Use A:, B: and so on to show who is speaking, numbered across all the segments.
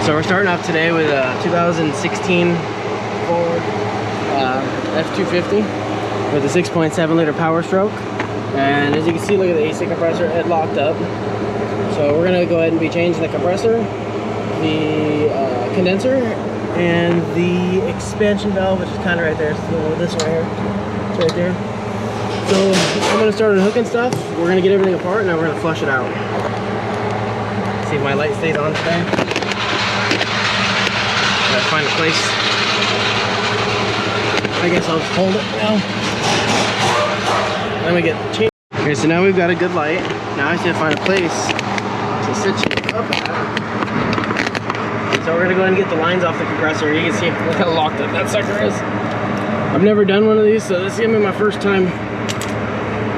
A: So we're starting off today with a 2016 Ford F250 with a 6.7 liter Powerstroke. And as you can see, look at the AC compressor, it locked up. So we're gonna go ahead and be changing the compressor, the condenser, and the expansion valve, which is kind of right there. So this right here, it's right there. So I'm gonna start hooking stuff. We're gonna get everything apart, and then we're gonna flush it out. See if my light stays on today. Gotta find a place. I guess I'll just hold it now. Then we get changed. Okay, so now we've got a good light. Now I just have to find a place to sit up at. So we're gonna go ahead and get the lines off the compressor. You can see look how locked up that sucker is. I've never done one of these, so this is gonna be my first time.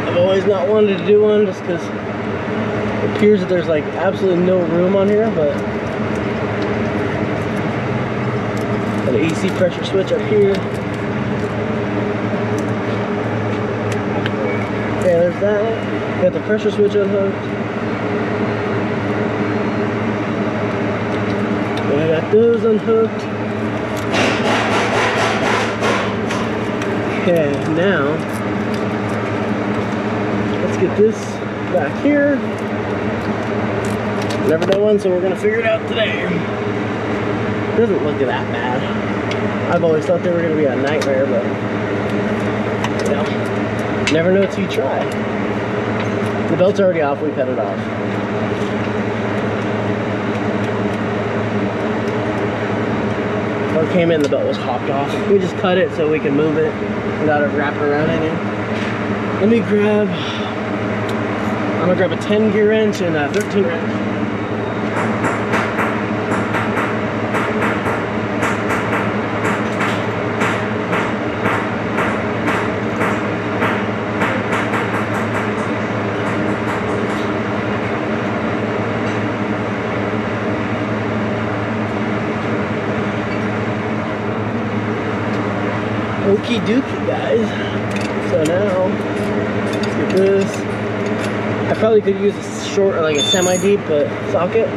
A: I've always not wanted to do one just because it appears that there's like absolutely no room on here, but got an AC pressure switch up here. Okay, there's that. Got the pressure switch unhooked. I got those unhooked. Okay, now let's get this back here. Never done one, so we're gonna figure it out today. It doesn't look that bad. I've always thought they were gonna be a nightmare, but you know, never know till you try. The belt's already off, we cut it off. Or came in, the belt was hopped off. We just cut it so we can move it without it wrapping around anything. Let me grab, I'm gonna grab a 10 gear wrench and a 13 wrench. Okie dokie, guys. So now, let's get this. I probably could use a short or like a semi-deep socket.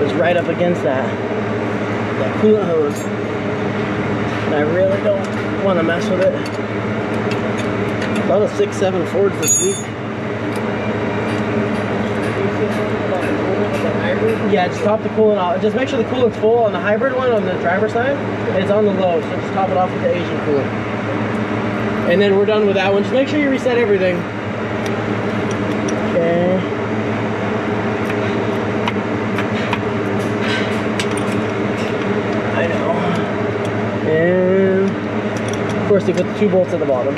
A: It's right up against that coolant hose. And I really don't want to mess with it. About a 6.7 Ford this week. Yeah, just top the coolant off. Just make sure the coolant's full on the hybrid one on the driver's side. It's on the low, so just top it off with the Asian coolant. And then we're done with that one. Just make sure you reset everything. Okay. I know. And of course, you put the 2 bolts at the bottom.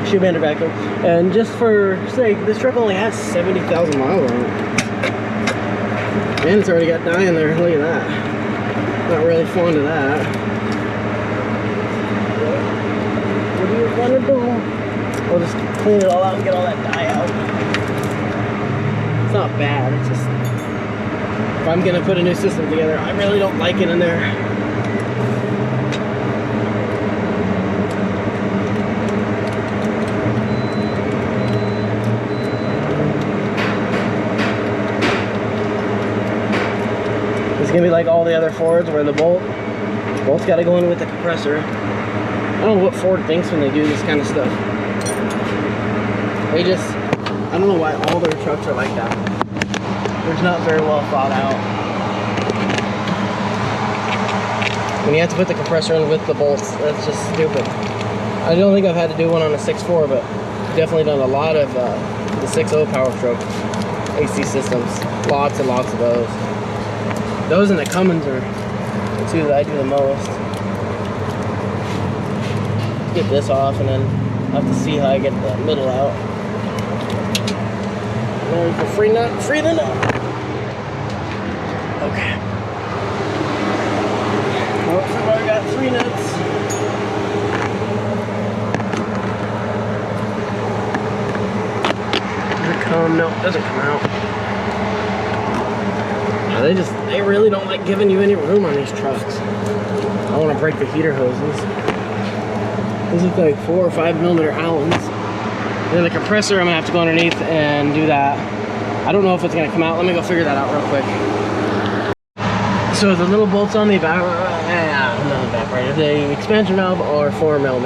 A: Shoe bender back up. And just for sake, this truck only has 70,000 miles on it. And it's already got dye in there. Look at that. Not really fond of that. What do you want to do? We'll just clean it all out and get all that dye out. It's not bad. It's just if I'm gonna put a new system together, I really don't like it in there. It's gonna be like all the other Fords where the bolt's gotta go in with the compressor. I don't know what Ford thinks when they do this kind of stuff. They just, I don't know why all their trucks are like that. They're not very well thought out. When you have to put the compressor in with the bolts, that's just stupid. I don't think I've had to do one on a 6.4, but definitely done a lot of the 6.0 Powerstroke AC systems. Lots and lots of those. Those and the Cummins are the 2 that I do the most. Get this off and then I'll have to see how I get the middle out. And then we can free the nut. Okay. Well, so I've got 3 nuts. Does it come? No, it doesn't come out. They really don't like giving you any room on these trucks. I want to break the heater hoses. These look like 4 or 5 millimeter Allens. And then the compressor, I'm gonna have to go underneath and do that. I don't know if it's gonna come out. Let me go figure that out real quick. So the little bolts on the evaporator, the expansion valve are 4mm.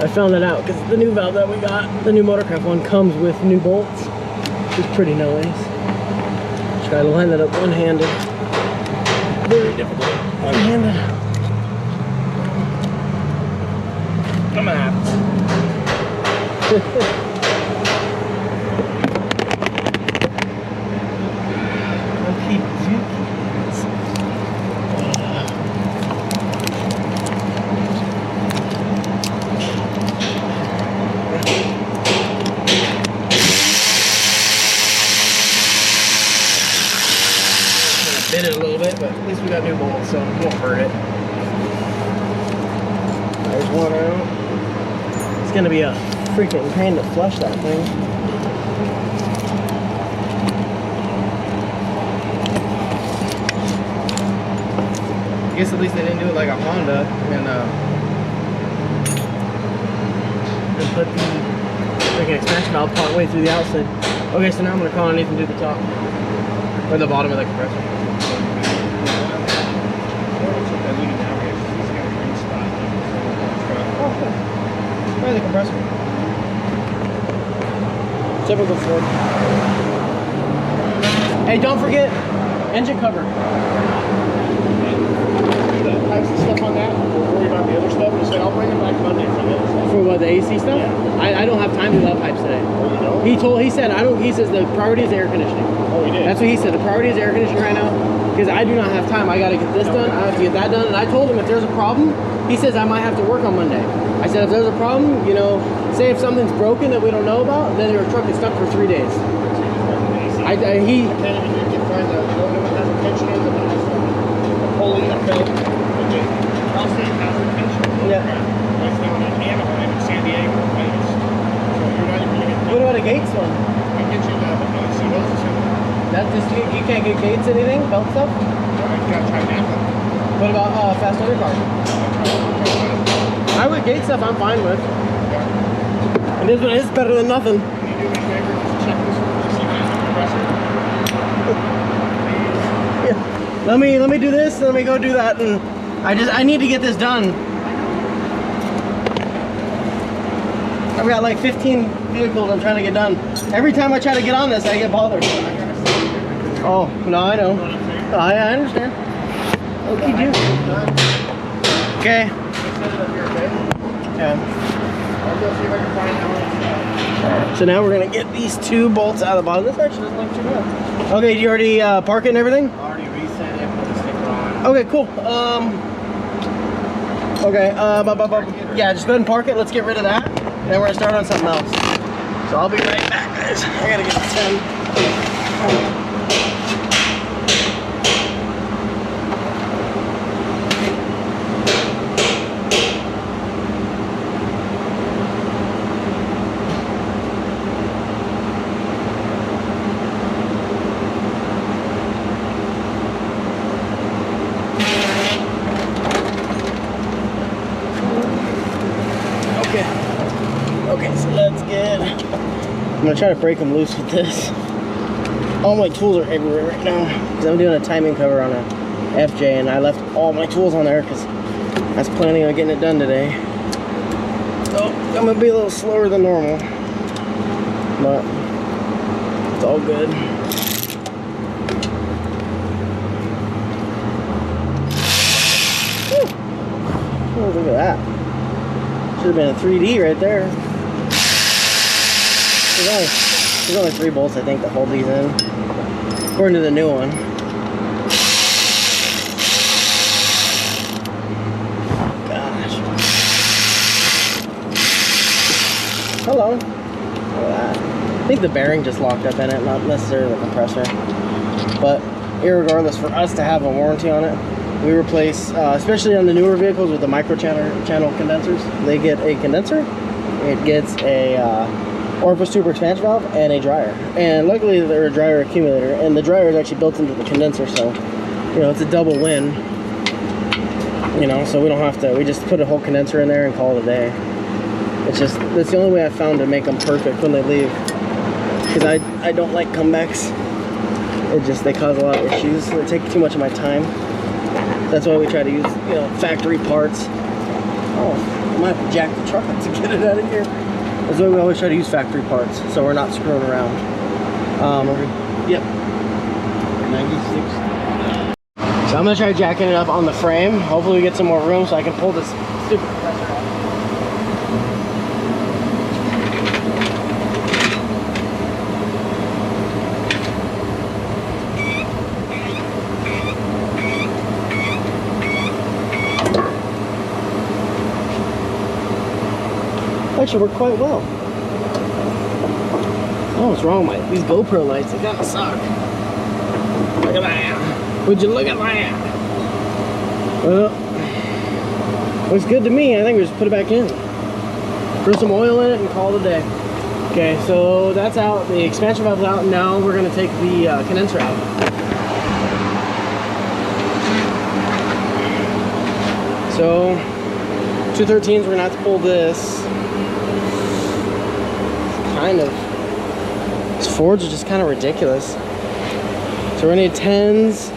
A: I found that out because the new valve that we got, the new Motorcraft one, comes with new bolts. It's pretty nice. Just gotta line that up one-handed. Very difficult. One-handed. I'm gonna have bit it a little bit, but at least we got new bolts, so it won't hurt it. There's one out. It's gonna be a freaking pain to flush that thing. I guess at least they didn't do it like a Honda and put the freaking expansion valve part way through the outside. Okay, so now I'm gonna call underneath and do the top or the bottom of the compressor. Where's the compressor? Typical Ford. Hey, don't forget engine cover. Types of stuff on that. We'll worry about the other stuff. Just say I'll bring it back Monday for the other stuff. For what, the AC stuff? Yeah. I don't have time to do that pipes today. Oh, you don't? He said he says the priority is air conditioning. Oh, he did. That's what he said. The priority is air conditioning right now because I do not have time. I got to get this done. I have to get that done. And I told him if there's a problem, he says I might have to work on Monday. I said if there's a problem, you know, say if something's broken that we don't know about, then your truck is stuck for 3 days. I can't even find the one that has a tension in the pulley and belt. Okay. I'll say it has a tension. Yeah. That's the one in Anaheim and San Diego. So you're not even gonna get. What about a Gates one? I can get you that, but no, see those or something. That's just you can't get Gates anything, belt stuff? No, I gotta try that one. What about fast undercar? I would Gate stuff I'm fine with. Yeah. And this one is better than nothing. Can you do me a favor? Just check this one. Just see if it's compressor. Yeah. Let me do this, let me go do that, and I need to get this done. I've got like 15 vehicles I'm trying to get done. Every time I try to get on this, I get bothered. Oh, no, I know. I understand. Okay. Yeah. I'll go see if I can find out. So now we're gonna get these two bolts out of the bottom. This actually doesn't look too bad. Okay, did you already park it and everything? I already reset it, put the sticker on. Okay, cool. Okay, yeah, just go ahead and park it. Let's get rid of that. Then we're gonna start on something else. So I'll be right back, guys. I gotta get this done. Okay, so let's get. I'm gonna try to break them loose with this. All my tools are everywhere right now because I'm doing a timing cover on a FJ, and I left all my tools on there because I was planning on getting it done today. So I'm gonna be a little slower than normal, but it's all good. Oh, look at that. Should have been a 3D right there. There's only 3 bolts, I think, that hold these in, according to the new one. Gosh. Hello. Look at that. I think the bearing just locked up in it, not necessarily the compressor. But irregardless, for us to have a warranty on it, we replace, especially on the newer vehicles with the micro channel condensers, they get a condenser, it gets a orifice tube expansion valve, and a dryer. And luckily they're a dryer accumulator, and the dryer is actually built into the condenser, so you know it's a double win. You know, so we don't have to. We just put a whole condenser in there and call it a day. It's just that's the only way I've found to make them perfect when they leave. because I don't like comebacks. They cause a lot of issues. They take too much of my time. That's why we try to use, you know, factory parts. Oh, I might have to jack the truck up to get it out of here. That's why we always try to use factory parts, so we're not screwing around. Yep. 96. So I'm gonna try jacking it up on the frame. Hopefully we get some more room so I can pull this stupid compressor out. Actually worked quite well. Oh, what's wrong with these GoPro lights? They kinda suck. Look at that. Would you look at that? Well, looks good to me. I think we just put it back in. Throw some oil in it and call it a day. Okay, so that's out. The expansion valve's out. Now we're gonna take the condenser out. So 213s, we're gonna have to pull this. These Fords are just kind of ridiculous. So we're gonna need 10s,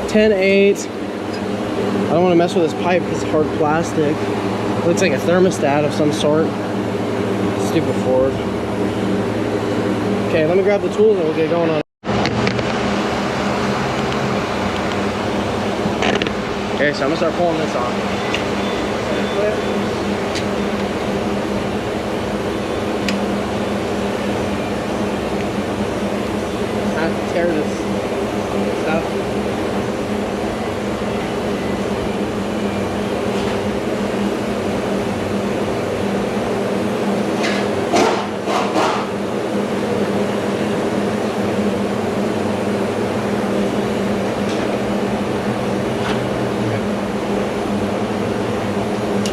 A: 10-8. I don't want to mess with this pipe because it's hard plastic. It looks like a thermostat of some sort. Stupid Ford. Okay, let me grab the tools and we'll get going on. Okay, so I'm gonna start pulling this off. Tear this stuff.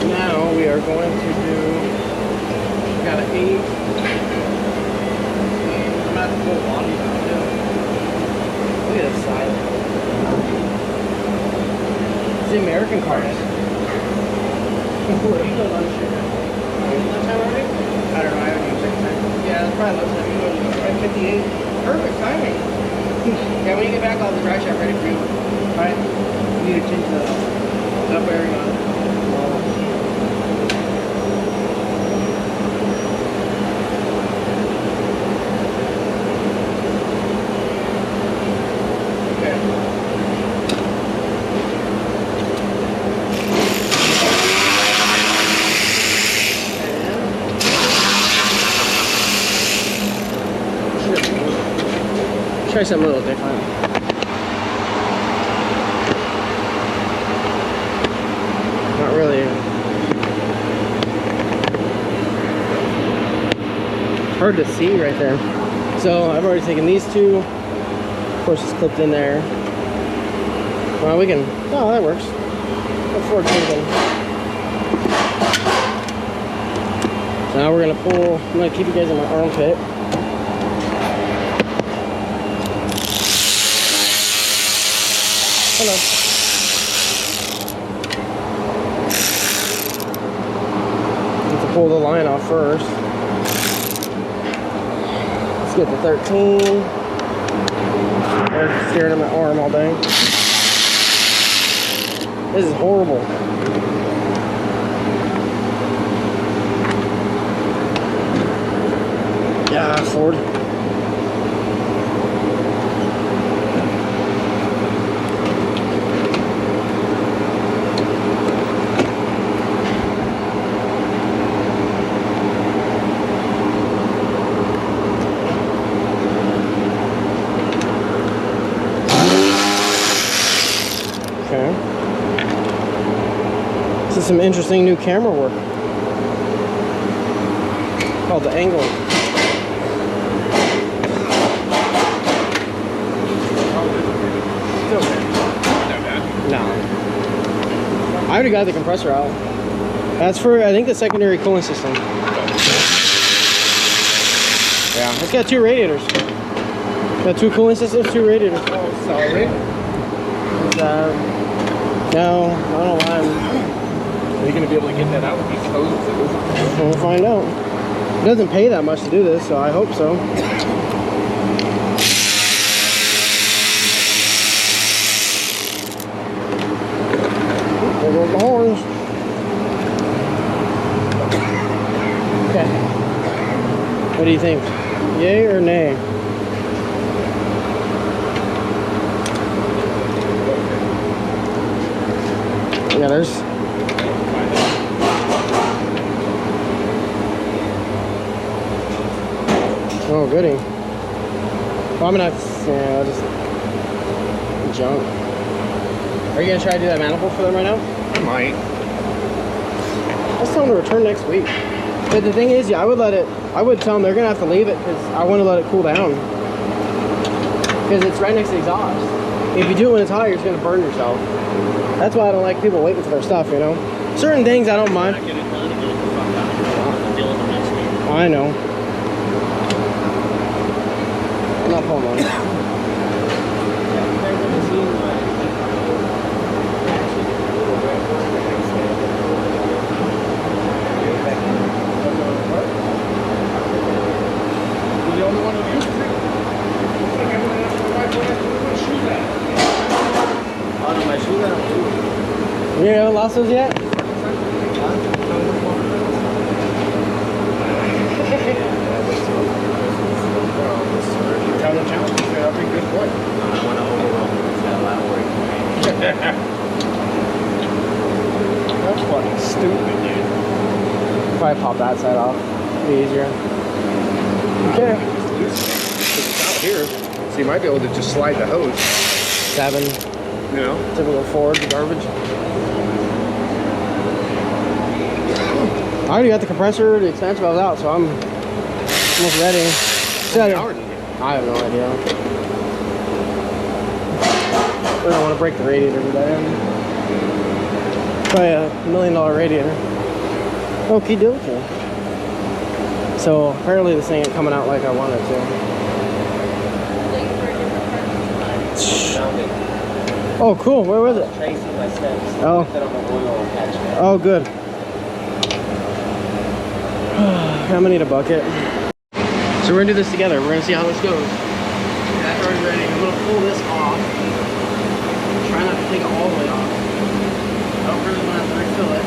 A: Now we are going to do, we got an 8. I'm about to pull body out too. Look at this side. It's the American cars. I don't know, I haven't used it. Yeah, it's probably lunchtime. 58. Perfect timing. Yeah, when you get back, I'll have the dry shaft ready for you. Alright? You need to change the up bearing on it. Try something a little different. Not really. Hard to see right there. So I've already taken these two. Of course, it's clipped in there. Well, we can. Oh, that works. That's Ford thinking. So now we're gonna pull. I'm gonna keep you guys in my armpit. Hello. Need to pull the line off first. Let's get the 13. I'm staring at my arm all day. This is horrible. Yeah, Ford. This is some interesting new camera work called the angle. No. I already got the compressor out. That's for, I think, the secondary cooling system. Yeah, it's got 2 radiators. Got 2 cooling systems, 2 radiators. Oh, sorry. No, I don't know why.
B: Are you going to be able to get that out with these hoses?
A: We'll find out. It doesn't pay that much to do this, so I hope so. There goes the horns. Okay. What do you think? Yay or nay? Yeah, there's... Oh, goody. Well, I'm gonna have to... Yeah, I'll just... junk. Are you gonna try to do that manifold for them right now?
B: I might.
A: Let's tell them to return next week. But the thing is, yeah, I would tell them they're gonna have to leave it because I want to let it cool down. Because it's right next to the exhaust. If you do it when it's hot, you're just gonna burn yourself. That's why I don't like people waiting for their stuff, you know? Certain things I don't mind. I know. I'm not pulling on it. You haven't lost those yet?
B: Tell the challenge, that'll be good for you. I want to overwhelm them. It's got a lot of work. That's fucking stupid, dude.
A: Probably pop that side off. It'd be easier. Okay.
B: It's out here, so you might be able to just slide the hose.
A: 7.
B: You know?
A: Typical Ford garbage. I already got the compressor, the expansion valve out, so I'm almost ready. I have no idea. I don't want to break the radiator today. Probably $1 million radiator. Okie dokie. So apparently this thing ain't coming out like I wanted to. Oh, cool. Where was it? Oh. Oh, good. I'm gonna need a bucket. So we're gonna do this together. We're gonna see how this goes. That's already ready. I'm gonna pull this off. Try not to take it all the way off. I don't really want to have to refill it.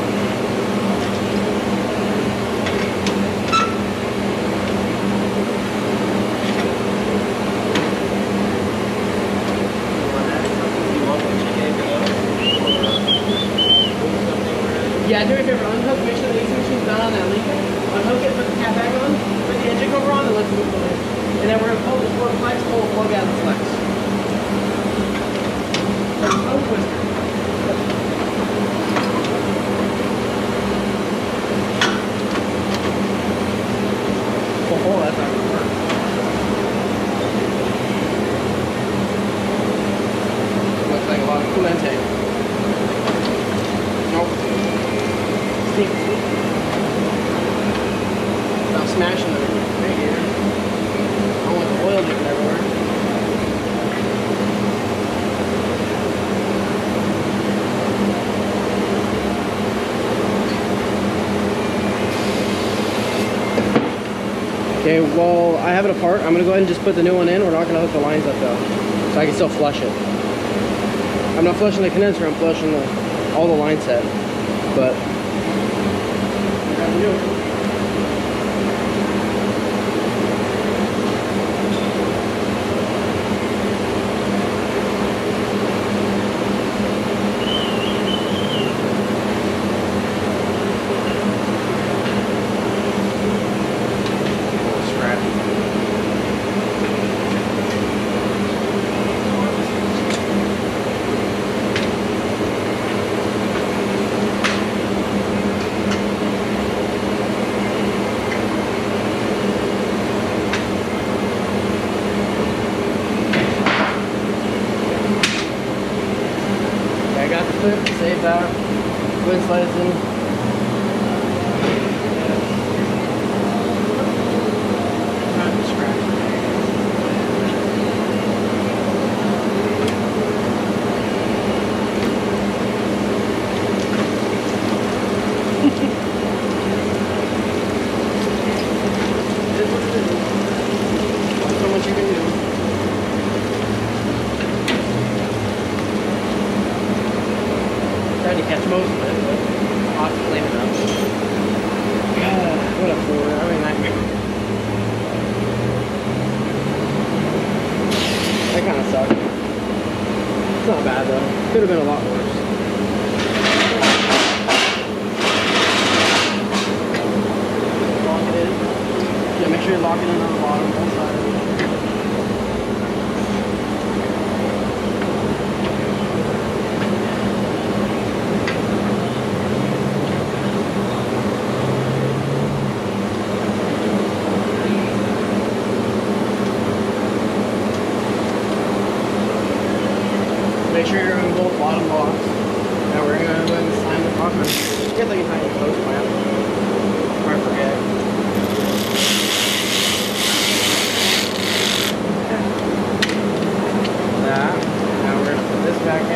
A: Yeah, do me a favor, unhook, make sure the AC machine's not on that leak. Unhook it, put the cap back on, put the engine cover on, and let's move the lid. And then we're going to pull this one flex, pull a plug out of the flex. No twister. Oh, that's not going to work. Looks like a lot of coolant tank. Nope. Stop smashing the radiator. I don't want the oil leaking everywhere. Okay, well, I have it apart. I'm going to go ahead and just put the new one in. We're not going to hook the lines up though, so I can still flush it. I'm not flushing the condenser, I'm flushing all the line set. But save that. Go ahead and slide this in. you can do. Trying to catch most of it, but I'll have to clean it up. What a Ford. I mean, that kind of sucked. It's not bad though. Could have been a lot worse. Lock it in. Yeah, make sure you lock it in on the bottom, both sides. Make sure you're on both bottom locks. Now we're gonna go ahead and slam the top on. I guess I can find a close clamp. Before I forget. That. Now we're gonna put this back in.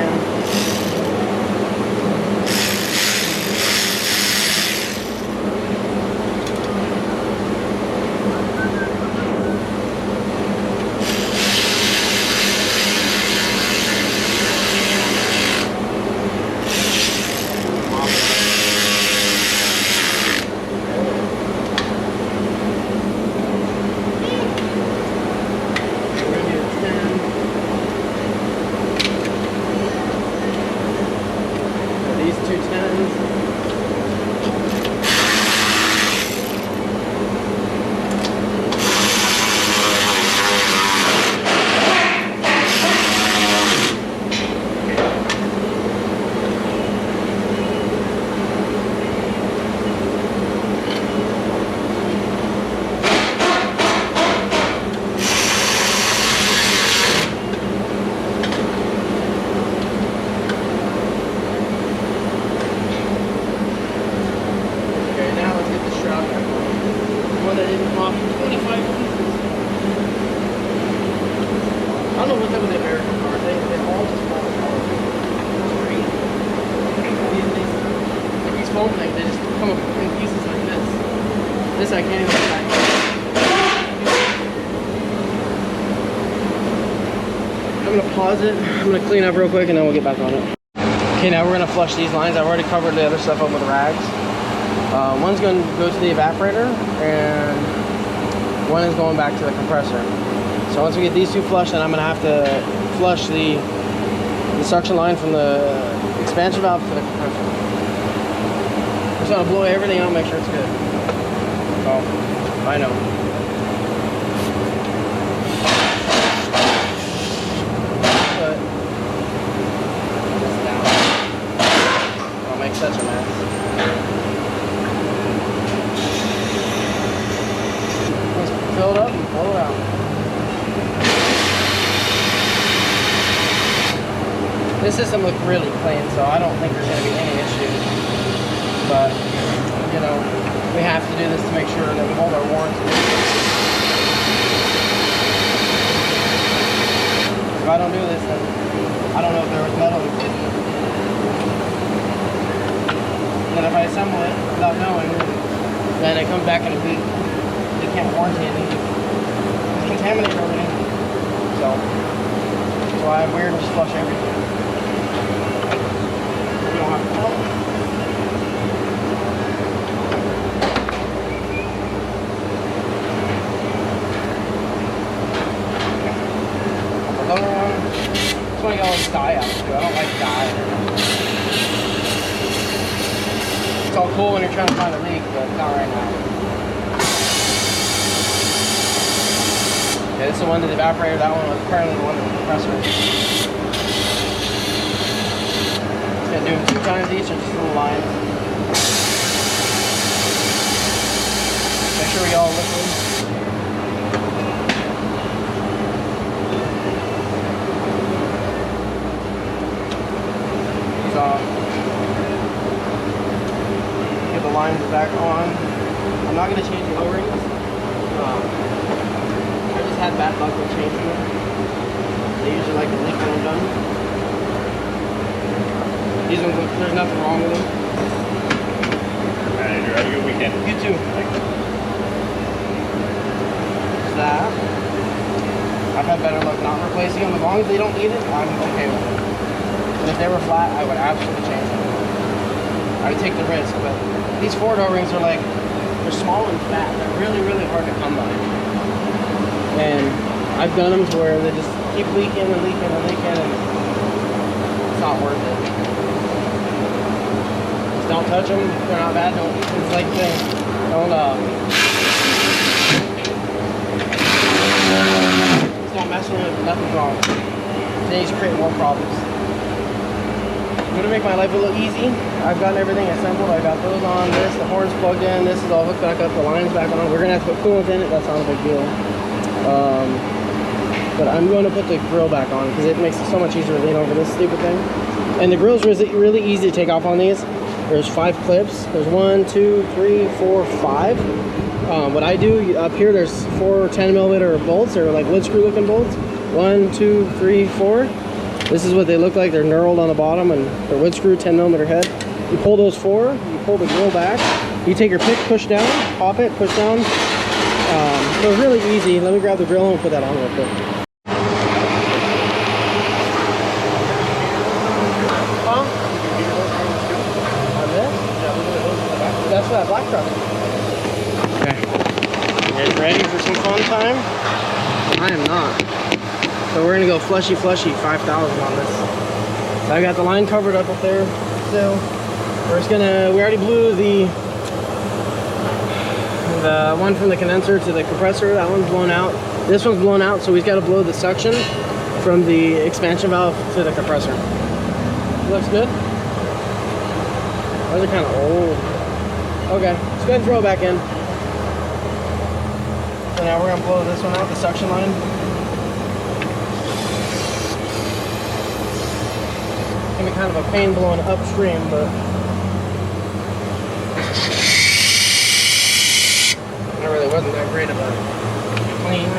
A: I don't know what's up with the American cars. They all just fall apart. Like these foam things, they just come up in pieces like this. This I can't even find. I'm gonna pause it. I'm gonna clean up real quick and then we'll get back on it. Okay, now we're gonna flush these lines. I've already covered the other stuff up with rags. One's gonna go to the evaporator and one is going back to the compressor. So once we get these two flushed, then I'm gonna have to flush the suction line from the expansion valve to the compressor. Just gonna blow everything out, make sure it's good. Oh, I know. Put this down. I'll make such a mess. Let's fill it up and blow it out. This system looks really clean, so I don't think there's going to be any issues. But, you know, we have to do this to make sure that we hold our warranty. If I don't do this, then I don't know if there was metal included. And if I assemble it without knowing, then it comes back in a week. They can't warranty anything. It's contaminated already. So, that's why I'm weird to just flush everything. That's why y'all dye out too. I don't like dye. It's all cool when you're trying to find a leak, but not right now. Okay, this is the one to the evaporator. That one was apparently the one to the compressor. Gonna do them 2 times each or just little lines. Make sure we all liquid. These off. Get the lines back on. I'm not gonna change the O-rings. I just had bad luck with changing them. They usually like to leak when I'm done. These ones, there's nothing wrong with them. Alright, Andrew, have a good weekend. You too. Thanks. That. I've had better luck not replacing them. As long as they don't need it, I'm okay with it. But if they were flat, I would absolutely change them. I would take the risk, but these 4-door rings are like, they're small and fat. They're really, really hard to come by. And I've done them to where they just keep leaking and leaking and leaking, and it's not worth it. Just don't touch them. They're not bad. Don't, it's like the, don't mess with it, nothing's wrong. Then you just create more problems. I'm gonna make my life a little easy. I've gotten everything assembled. I got those on, this, the horn's plugged in, this is all hooked back up, the line's back on. We're gonna have to put coolant in it, that's not a big deal. But I'm going to put the grill back on because it makes it so much easier to lean over this stupid thing. And the grill's really easy to take off on these. There's 5 clips. There's 1, 2, 3, 4, 5. What I do up here, there's 4 10mm bolts. They're like wood screw looking bolts. 1, 2, 3, 4. This is what they look like. They're knurled on the bottom and they're wood screw 10mm head. You pull those 4, you pull the grill back. You take your pick, push down, pop it, push down. It was really easy. Let me grab the grill and put that on real quick. Huh? On this? That's for that black truck. Okay. You guys ready for some fun time? I am not. So we're gonna go flushy 5,000 on this. So I got the line covered up there still. We're just gonna, we already blew the one from the condenser to the compressor. That one's blown out. This one's blown out, so we've got to blow the suction from the expansion valve to the compressor. Looks good. Those are kind of old. Okay, let's go ahead and throw it back in. So now we're gonna blow this one out, the suction line. It's gonna be kind of a pain blowing upstream, but it really wasn't that great of a clean.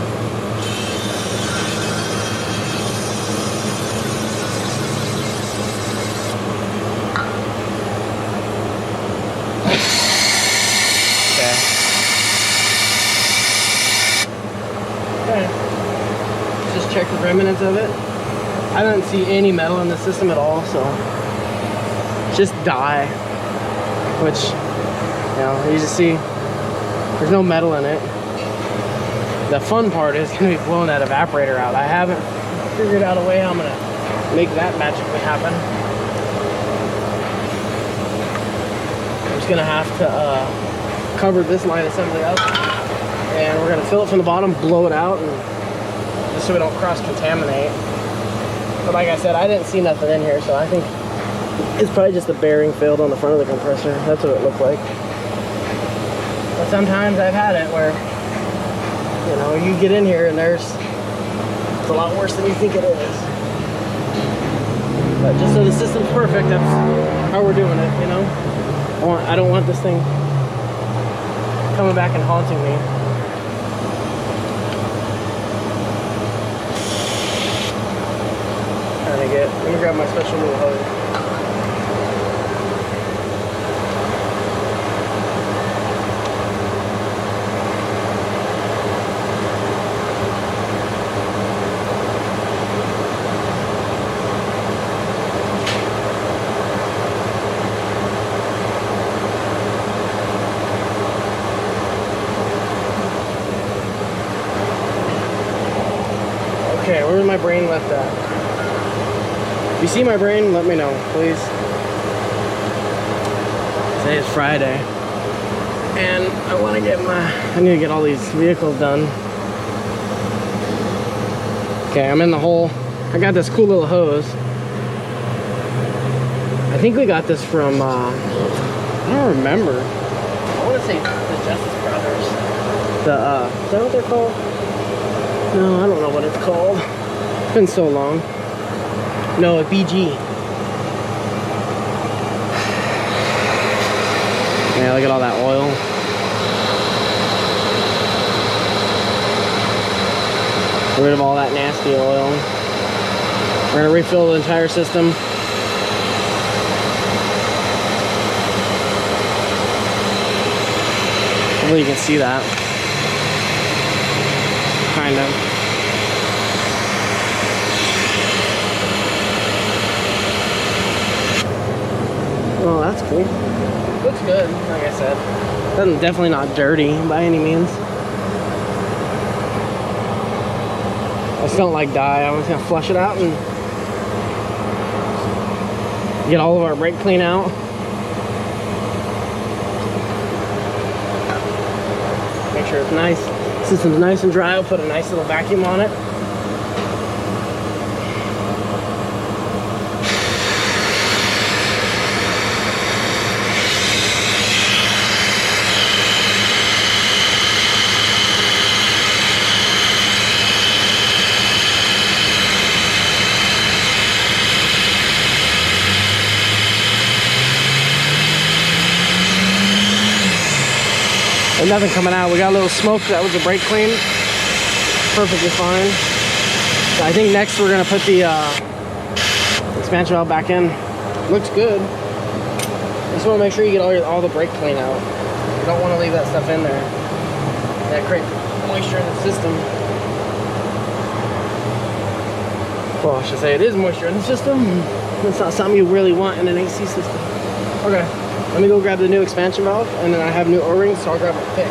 A: Okay. Let's just check the remnants of it. I don't see any metal in the system at all, so it's just dye, which, you know, you just see there's no metal in it. The fun part is going to be blowing that evaporator out. I haven't figured out a way how I'm going to make that magically happen. I'm just going to have to cover this line assembly up, and we're going to fill it from the bottom, blow it out, and just so we don't cross-contaminate. But like I said, I didn't see nothing in here, so I think it's probably just a bearing failed on the front of the compressor. That's what it looked like. But sometimes I've had it where, you know, you get in here and it's a lot worse than you think it is. But just so the system's perfect, that's how we're doing it, you know? I don't want this thing coming back and haunting me. Let me grab my special little hose. Okay, where's my brain left at? If you see my brain, let me know, please. Today is Friday, and I need to get all these vehicles done. Okay, I'm in the hole. I got this cool little hose. I think we got this from, I don't remember. I want to say the Justice Brothers. Is that what they're called? No, I don't know what it's called. It's been so long. No, a BG. Yeah, look at all that oil. Get rid of all that nasty oil. We're gonna refill the entire system. Hopefully you can see that. Kind of. good, like I said. Definitely not dirty by any means. I smelled like dye. I'm just gonna flush it out and get all of our brake clean out. Make sure it's nice. System's nice and dry. I'll put a nice little vacuum on it. There's nothing coming out. We got a little smoke. That was a brake clean. Perfectly fine. So I think next we're gonna put the expansion valve back in. Looks good. Just want to make sure you get all the brake clean out. You don't want to leave that stuff in there. That creates moisture in the system. Well, I should say it is moisture in the system. It's not something you really want in an AC system. Okay. Let me go grab the new expansion valve, and then I have new O-rings, so I'll grab a pick.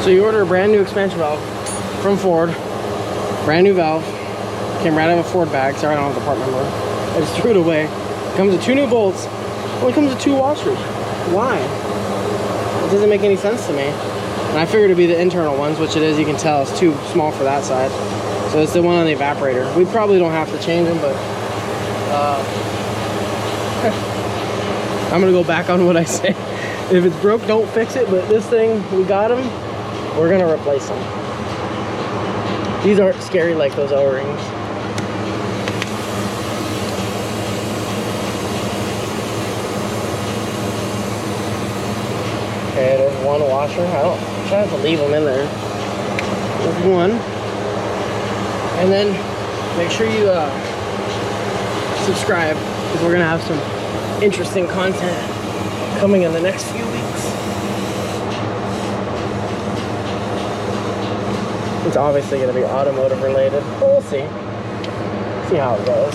A: So you order a brand new expansion valve from Ford, brand new valve, came right out of a Ford bag. Sorry, I don't have the part number. I just threw it away. It comes with 2 new bolts. Well, it comes with 2 washers. Why? It doesn't make any sense to me. And I figured it'd be the internal ones, which it is. You can tell it's too small for that side. So it's the one on the evaporator. We probably don't have to change them, but I'm gonna go back on what I say. If it's broke, don't fix it. But this thing, we got them. We're gonna replace them. These aren't scary like those O-rings. Okay, there's 1 washer. I'm trying to leave them in there. There's 1. And then make sure you subscribe, because we're gonna have some interesting content coming in the next few weeks. It's obviously going to be automotive related, but we'll see. See how it goes.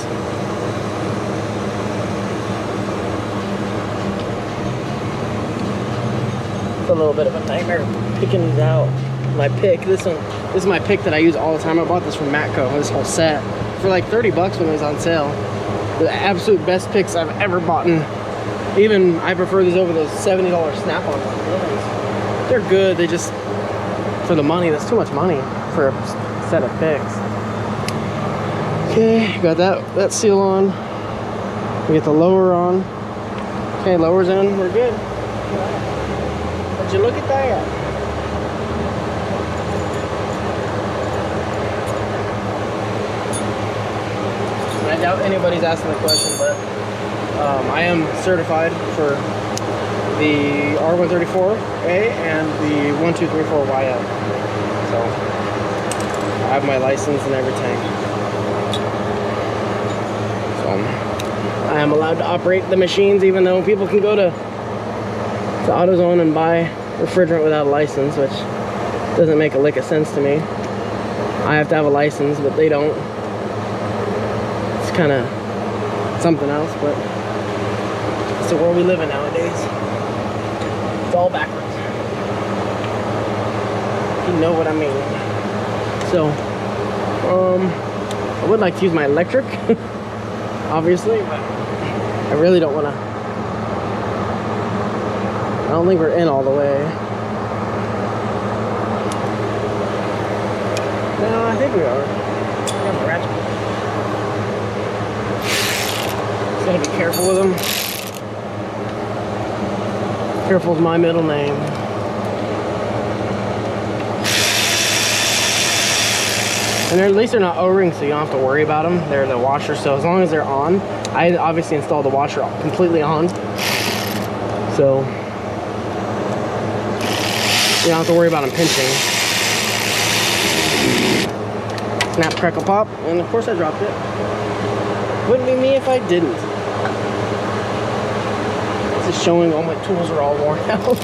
A: It's a little bit of a nightmare picking these out. My pick, this is my pick that I use all the time. I bought this from Matco, this whole set, for like 30 bucks when it was on sale. The absolute best picks I've ever bought. Even I prefer these over those $70 Snap-on ones. They're good, they just, for the money, that's too much money for a set of picks. Okay, got that seal on. We get the lower on. Okay, lower's in, we're good. Would you look at that? I doubt anybody's asking the question, but I am certified for the R134A and the 1234YL. So I have my license and everything. So I am allowed to operate the machines, even though people can go to AutoZone and buy refrigerant without a license, which doesn't make a lick of sense to me. I have to have a license, but they don't. It's kind of something else, but it's the world we live in nowadays. It's all backwards. You know what I mean. So, I would like to use my electric, obviously, but I really don't want to. I don't think we're in all the way. No, I think we are. I got the ratchet. Just gotta be careful with them. Careful is my middle name. And at least they're not O-rings, so you don't have to worry about them. They're the washer, so as long as they're on, I obviously installed the washer completely on. So you don't have to worry about them pinching. Snap, crackle, pop, and of course I dropped it. Wouldn't be me if I didn't. This is showing all my tools are all worn out.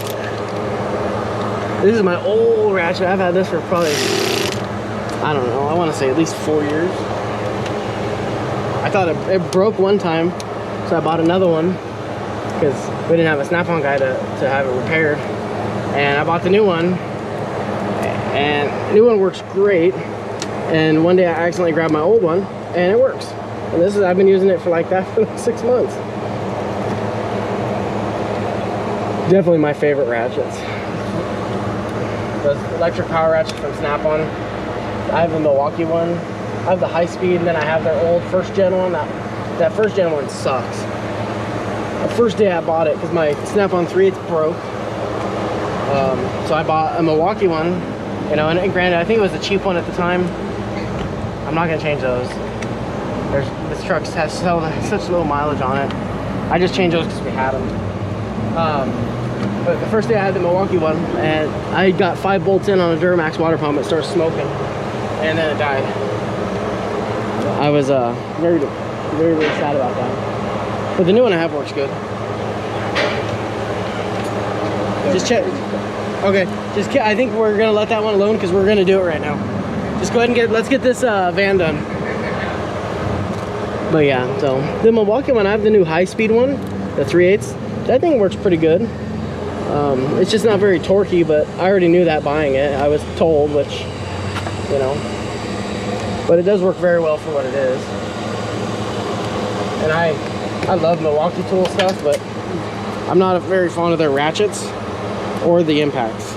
A: This is my old ratchet. I've had this for probably, I don't know, I want to say at least 4 years. I thought it broke one time, so I bought another one because we didn't have a snap-on guy to have it repaired. And I bought the new one, and the new one works great. And one day I accidentally grabbed my old one, and it works. And this is, I've been using it for like that for like 6 months. Definitely my favorite ratchets. The electric power ratchet from Snap-on. I have the Milwaukee one. I have the high speed, and then I have their old first gen one. That first gen one sucks. The first day I bought it, because my Snap-on 3/8 broke. So I bought a Milwaukee one, you know, and granted, I think it was the cheap one at the time. I'm not gonna change those. This truck has such low mileage on it. I just changed those because we had them. But the first day I had the Milwaukee one, and I got 5 bolts in on a Duramax water pump. It started smoking, and then it died. I was very, very sad about that. But the new one I have works good. Just check. Okay, I think we're gonna let that one alone because we're gonna do it right now. Just go ahead and let's get this van done. But yeah, so the Milwaukee one, I have the new high-speed one, the 3/8. That thing works pretty good. It's just not very torquey, but I already knew that buying it. I was told, which, you know, but it does work very well for what it is. And I love Milwaukee tool stuff, but I'm not very fond of their ratchets or the impacts.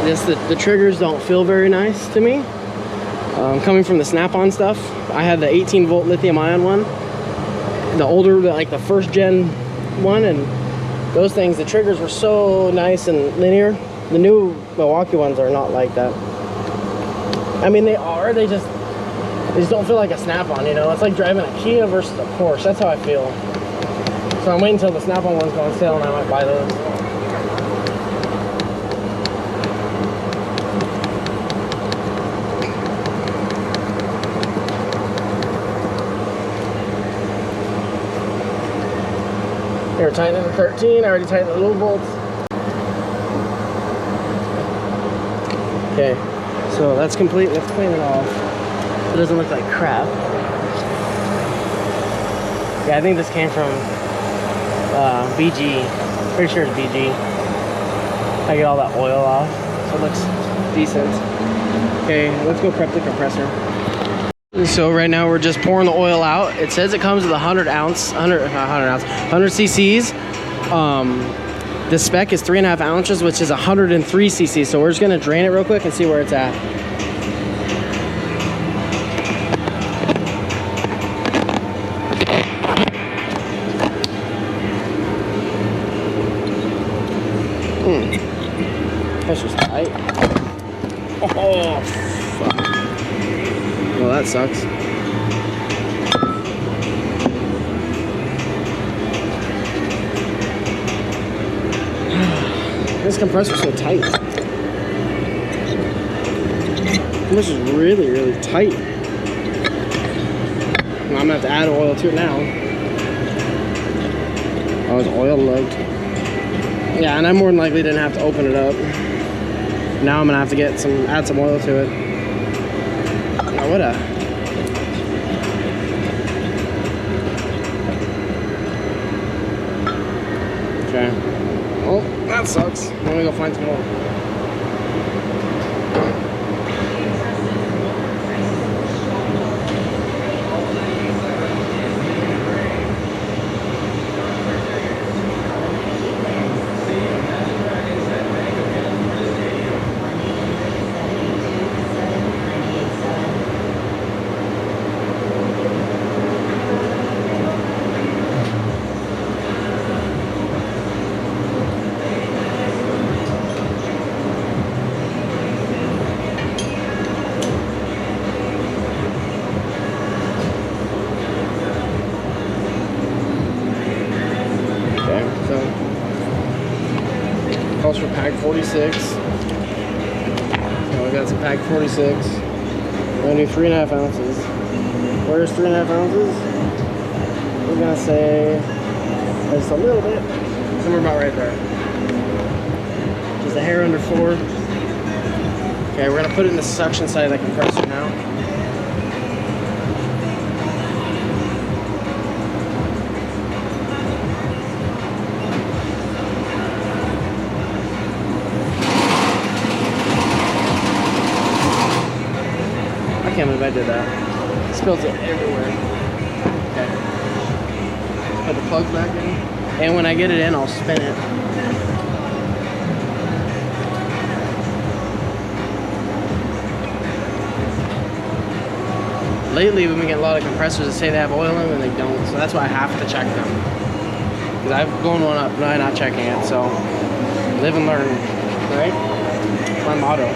A: Just the triggers don't feel very nice to me. Coming from the Snap-on stuff, I had the 18-volt lithium-ion one, the older, like the first gen one, and those things, the triggers were so nice and linear. The new Milwaukee ones are not like that. I mean, they just don't feel like a Snap-on, you know? It's like driving a Kia versus a Porsche. That's how I feel. So I'm waiting until the Snap-on ones go on sale and I might buy those. Here, tightening the 13. I already tightened the little bolts. Okay, so that's complete. Let's clean it off. It doesn't look like crap. Yeah, I think this came from BG. Pretty sure it's BG. I get all that oil off, so it looks decent. Okay, let's go prep the compressor. So right now we're just pouring the oil out. It says it comes with 100 cc's. The spec is 3.5 ounces, which is 103 cc's. So we're just gonna drain it real quick and see where it's at. Pressure's tight. Oh, fuck. Well, that sucks. This compressor's so tight. This is really, really tight. Well, I'm gonna have to add oil to it now. Oh, it's oil lugged. Yeah, and I more than likely didn't have to open it up. Now I'm gonna have to add some oil to it. Oh, what a... Okay. Oh, that sucks. I'm gonna go find some more. calls for pack 46. So we got some pack 46. We're gonna do 3.5 ounces. Where's 3.5 ounces? We're gonna say just a little bit, somewhere about right there. Just a hair under 4. Okay, we're gonna put it in the suction side of the compressor now. I can't believe I did that. Spilled it everywhere. Okay. Put the plugs back in. And when I get it in, I'll spin it. Lately, we've been getting a lot of compressors that say they have oil in them and they don't. So that's why I have to check them. Because I've blown one up by not checking it. So live and learn, right? That's my motto.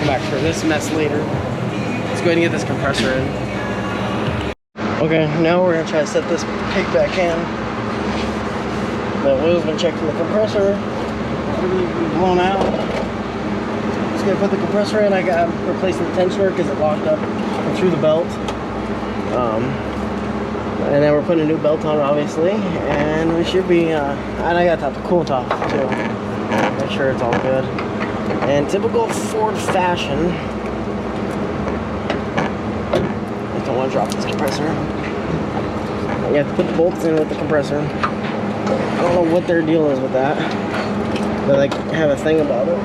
A: Back for this mess later. Let's go ahead and get this compressor in. Okay, now we're gonna try to set this pig back in. The oil's been checked in the compressor. Everything's blown out. Just gonna put the compressor in. I got replacing the tensioner because it locked up and through the belt. And then we're putting a new belt on, obviously, and we should be. And I got to top the coolant off too. Make sure it's all good. And typical Ford fashion, I don't want to drop this compressor. You have to put the bolts in with the compressor. I don't know what their deal is with that. They like have a thing about it.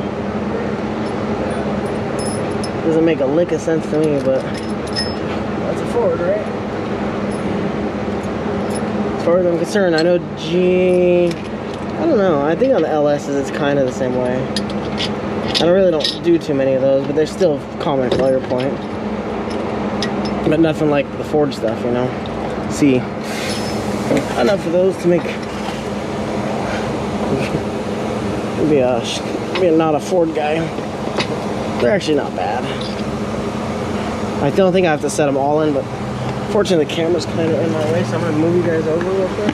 A: Doesn't make a lick of sense to me, but that's a Ford, right? As far as I'm concerned, I know I don't know. I think on the LS's it's kind of the same way. I really don't do too many of those, but they're still common failure point. But nothing like the Ford stuff, you know. See, enough of those to make be not a Ford guy. They're actually not bad. I don't think I have to set them all in, but fortunately the camera's kind of in my way, so I'm gonna move you guys over real quick.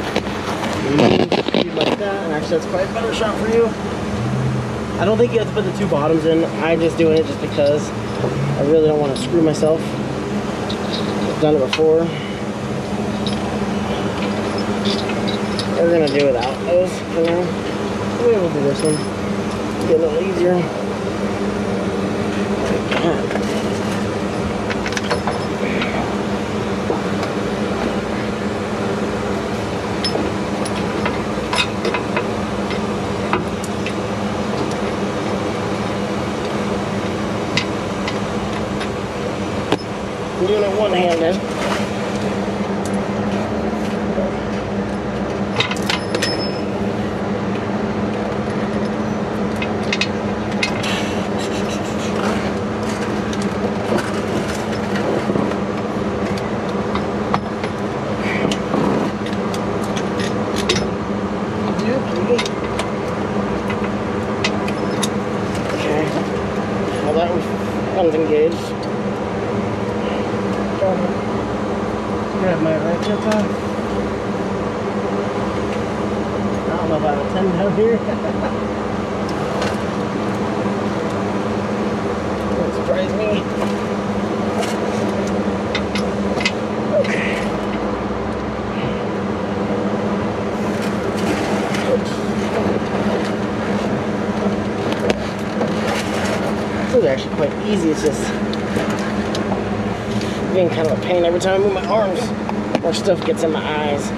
A: Like that, and actually that's probably a better shot for you. I don't think you have to put the 2 bottoms in. I'm just doing it just because I really don't want to screw myself. I've done it before. We're going to do without those for now. Maybe we'll do this one. Get a little easier. I'm doing it one-handed. Okay. Well, that one's engaged. Grab my ratchet off. I don't know about a 10 down here. Don't surprise me. Okay. This is actually quite easy. It's just being kind of a pain every time I move my arms. More stuff gets in my eyes.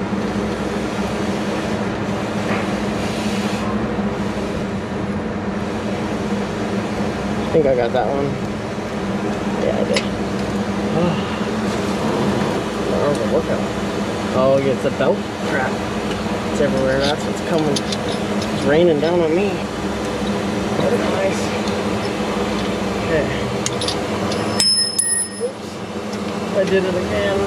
A: I think I got that one. Yeah, I did. My arms are working. Oh, yeah, it's a belt crap. It's everywhere. That's what's coming. It's raining down on me. That is nice. Okay. I did it again.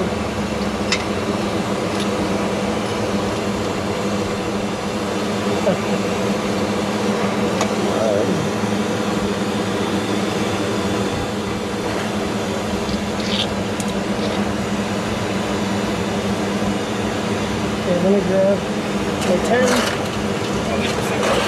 A: Okay. I'm gonna grab a 10.
B: I'll get this thing out.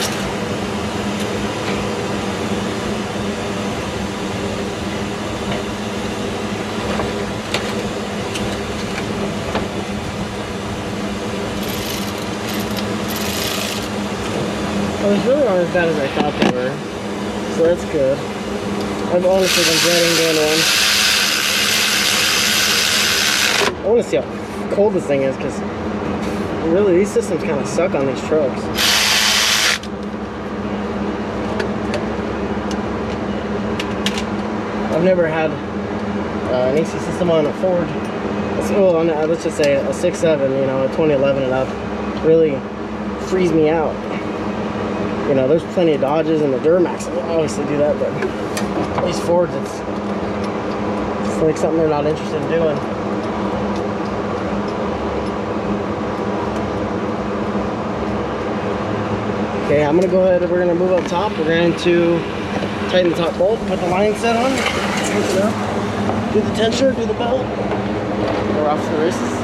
A: Well, these really aren't as bad as I thought they were, so that's good. I've honestly been dreading doing one. I want to see how cold this thing is, because really these systems kind of suck on these trucks. I've never had an AC system on a Ford. Well, let's just say a 6.7, you know, a 2011 and up, really freeze me out. You know, there's plenty of Dodges and the Duramax will obviously do that, but these Fords, it's like something they're not interested in doing. Okay, I'm gonna go ahead and we're gonna move up top. We're going to tighten the top bolt, put the line set on, do the tensioner, do the belt. We're off to the races.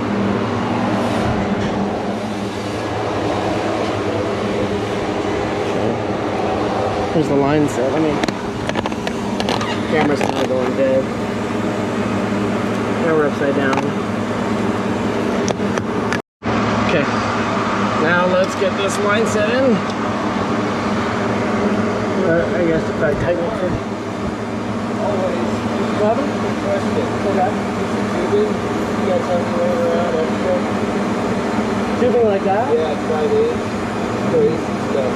A: Here's the line set. I mean, camera's kind of going dead. Now we're upside down. Okay, now let's get this line set in. I guess if I tighten it for always. What happened? Okay. Tubing. You got something laying around. Tubing like that?
B: Yeah, try this. Crazy stuff.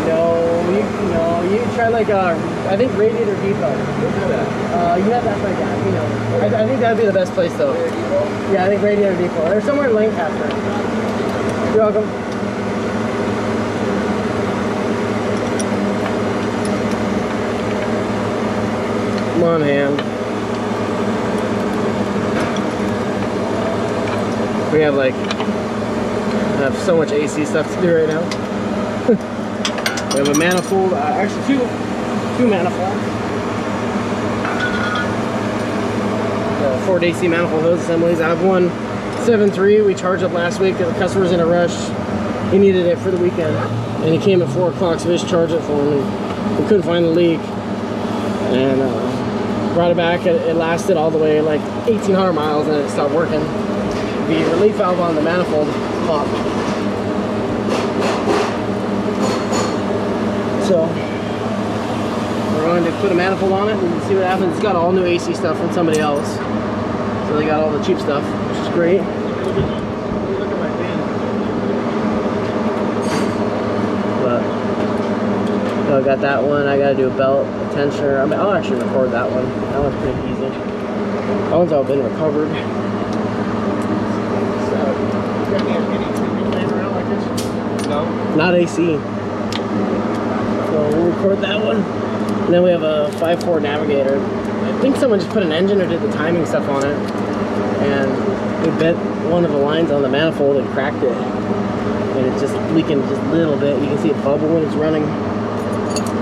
A: No, you try like I think radiator depot.
B: Where's that at?
A: You have that like that, you know. I think that'd be the best place though. Yeah, I think radiator depot. There's somewhere in Lancaster. You're welcome. Come on, hand. We have so much AC stuff to do right now. We have a manifold, actually two manifolds. Ford AC manifold hose assemblies. I have one 7.3. We charged up last week. The customer's in a rush. He needed it for the weekend, and he came at 4 o'clock, so we just charged it for him. And we couldn't find the leak, and brought it back. It lasted all the way like 1,800 miles, and it stopped working. The relief valve on the manifold popped. So we're going to put a manifold on it and see what happens. It's got all new AC stuff from somebody else, so they got all the cheap stuff, which is great.
B: Look at my bin.
A: But so I got that one. I got to do a belt, a tensioner. I mean, I'll actually record that one. That one's pretty easy. That one's all been recovered.
B: No?
A: Not AC. So we'll record that one. And then we have a 5.4 Navigator. I think someone just put an engine or did the timing stuff on it. And we bent one of the lines on the manifold and cracked it. And it's just leaking just a little bit. You can see it bubble when it's running.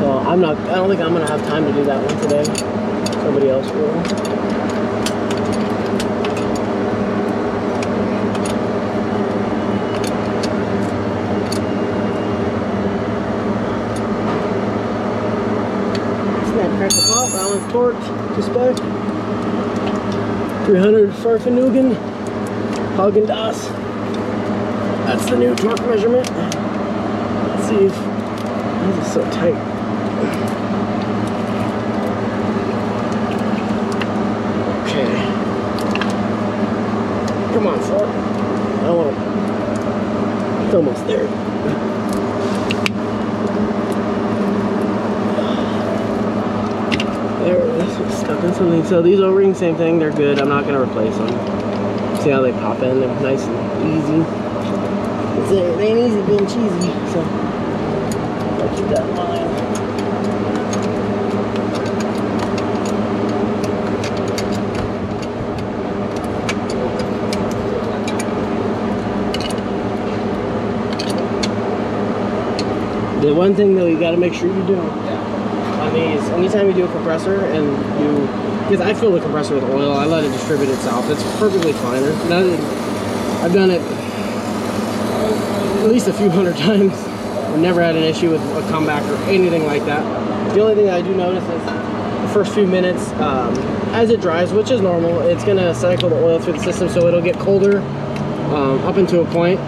A: So I don't think I'm gonna have time to do that one today. Somebody else will. Crank the pop, that one's torqued to spec. 300 Farfanugan, Haagen-Dazs. That's the new torque measurement. Let's see if this is so tight. Okay. Come on, Ford. I want to. It's almost there. There it is, it's stuck in something. So these O-rings, same thing, they're good. I'm not going to replace them. See how they pop in? They're nice and easy. They ain't easy being cheesy, so I'll keep that in mind. The one thing though you got to make sure you do on these, anytime you do a compressor and you, because I fill the compressor with oil, I let it distribute itself. It's perfectly fine. I've done it at least a few hundred times. I've never had an issue with a comeback or anything like that. The only thing that I do notice is the first few minutes, as it dries, which is normal, it's gonna cycle the oil through the system, so it'll get colder up into a point.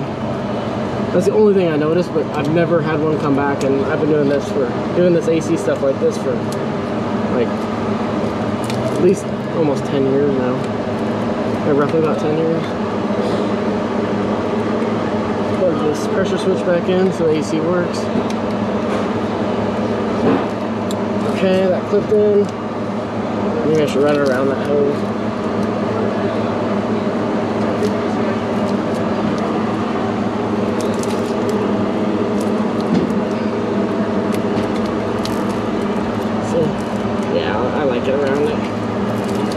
A: That's the only thing I noticed, but I've never had one come back, and I've been doing this AC stuff like this for like at least almost 10 years now. Yeah, roughly about 10 years. Plug this pressure switch back in so the AC works. Okay, that clipped in. Maybe I should run it around that hose. Yeah, I like it around it.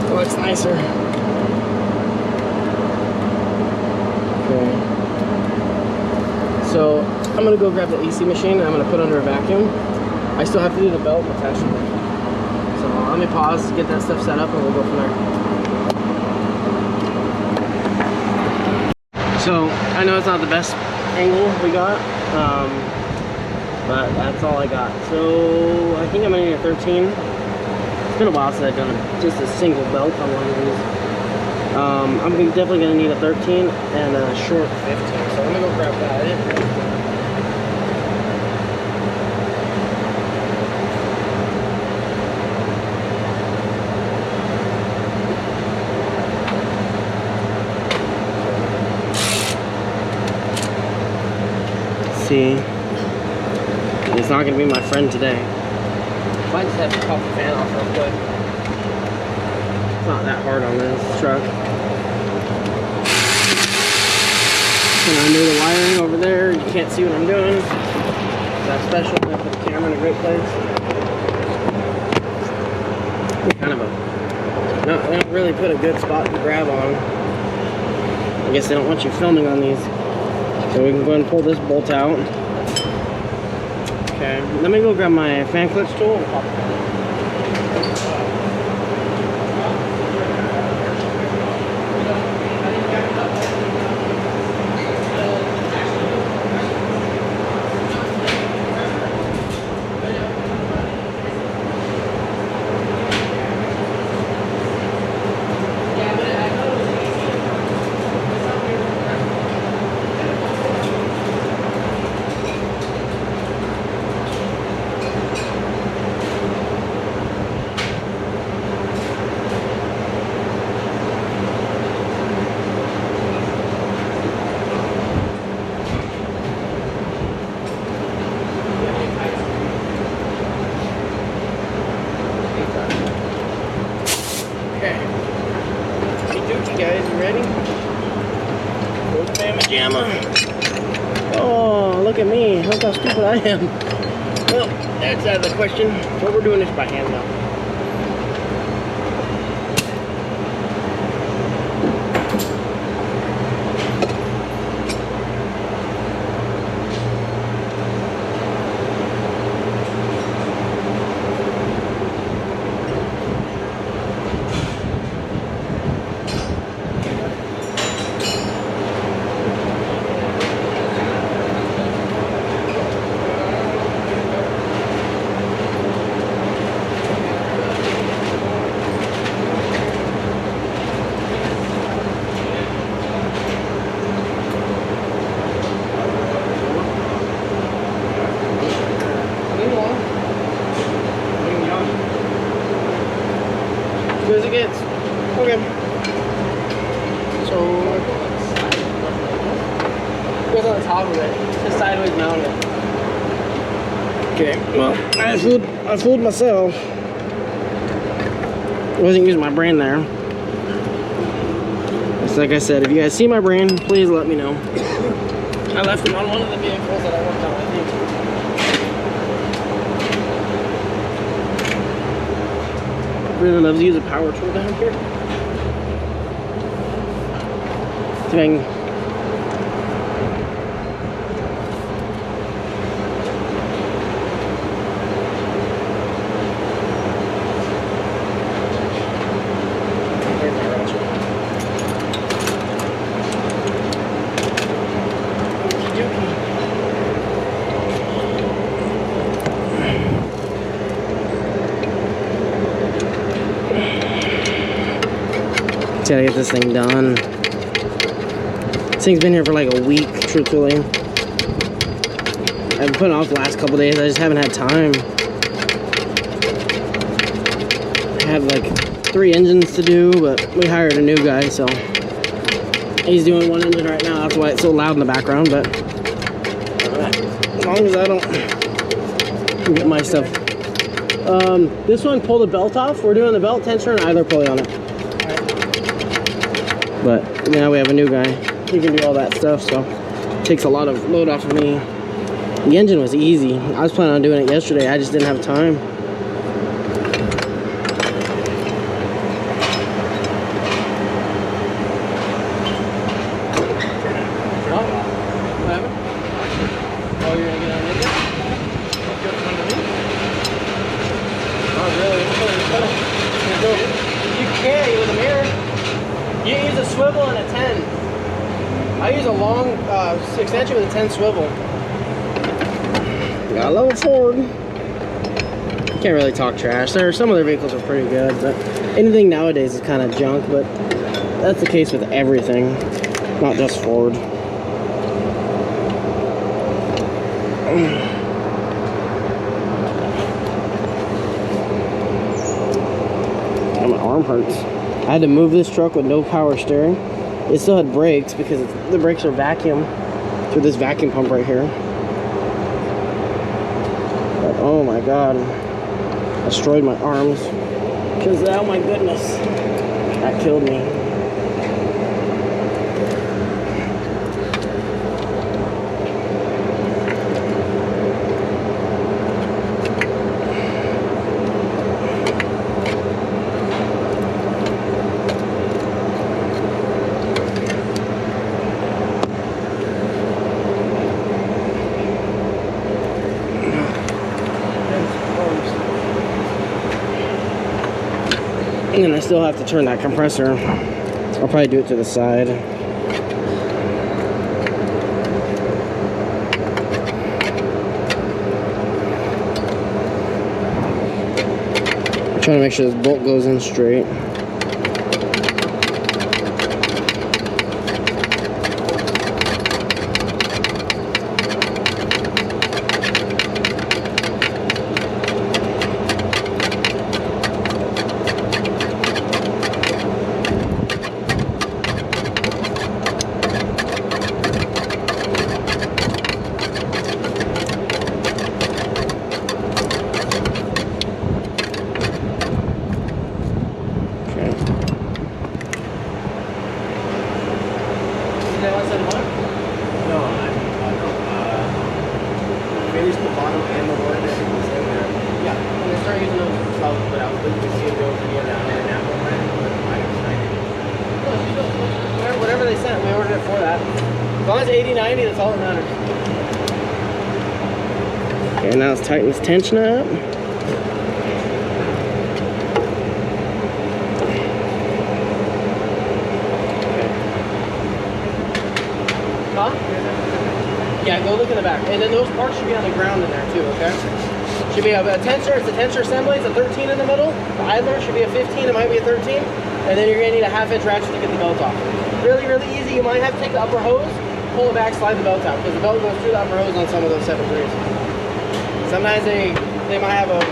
A: It looks nicer. Okay. So I'm gonna go grab the AC machine and I'm gonna put under a vacuum. I still have to do the belt attachment. So let me pause, get that stuff set up, and we'll go from there. So I know it's not the best angle we got. But that's all I got. So I think I'm gonna need a 13. It's been a while since I've done just a single belt on one of these. I'm definitely gonna need a 13 and a short 15. So I'm gonna go grab that. Let's see. It's not gonna be my friend today. Might just have to pop the fan off real quick. It's not that hard on this truck. And undo the wiring over there. You can't see what I'm doing. That's special. I put the camera in a great place. Kind of a. No, they don't really put a good spot to grab on. I guess they don't want you filming on these. So we can go ahead and pull this bolt out. Okay, let me go grab my fan clutch tool and pop it. Oh, look at me. Look how stupid I am. Well, that's out of the question. But we're doing this by hand now. As it gets. Okay. So it goes on the top of it. It's just sideways mounted. Okay. Well, I fooled myself. I wasn't using my brain there. It's like I said, if you guys see my brain, please let me know. I left it on one of the vehicles that I worked on, I think. Really loves to use a power tool down here. See if I can. There's my ratchet. Okey dokey. Just gotta get this thing done. This thing's been here for like a week, truthfully. I've been putting it off the last couple days. I just haven't had time. I have like 3 engines to do, but we hired a new guy, so he's doing 1 engine right now. That's why it's so loud in the background, but as long as I don't get my stuff. This one, pull the belt off. We're doing the belt tensioner and idler pulley on it. But now we have a new guy. He can do all that stuff, so it takes a lot of load off of me. The engine was easy. I was planning on doing it yesterday. I just didn't have time. You use a swivel and a 10. I use a long extension with a 10 swivel. Got a little Ford. Can't really talk trash. Some of their vehicles are pretty good, but anything nowadays is kind of junk, but that's the case with everything, not just Ford. My arm hurts. I had to move this truck with no power steering. It still had brakes because the brakes are vacuum through this vacuum pump right here. But oh my god, I destroyed my arms because oh my goodness, that killed me. And then I still have to turn that compressor. I'll probably do it to the side. I'm trying to make sure this bolt goes in straight.
B: Finished the bottom and the one that was in there.
A: Yeah, I'm gonna start using those myself, but I was looking to see if there was any of that. Whatever they sent, we ordered it for that. As long as 80-90, that's all that matters. Okay, now let's tighten this tension up. Huh? Yeah, go look in the back. And then those parts should be on the ground in there too, okay? Should be a tensor, it's a tensor assembly, it's a 13 in the middle. The idler should be a 15, it might be a 13. And then you're gonna need a 1/2 inch ratchet to get the belt off. Really, really easy. You might have to take the upper hose, pull it back, slide the belt out, because the belt goes through the upper hose on some of those 7.3s. Sometimes they might have an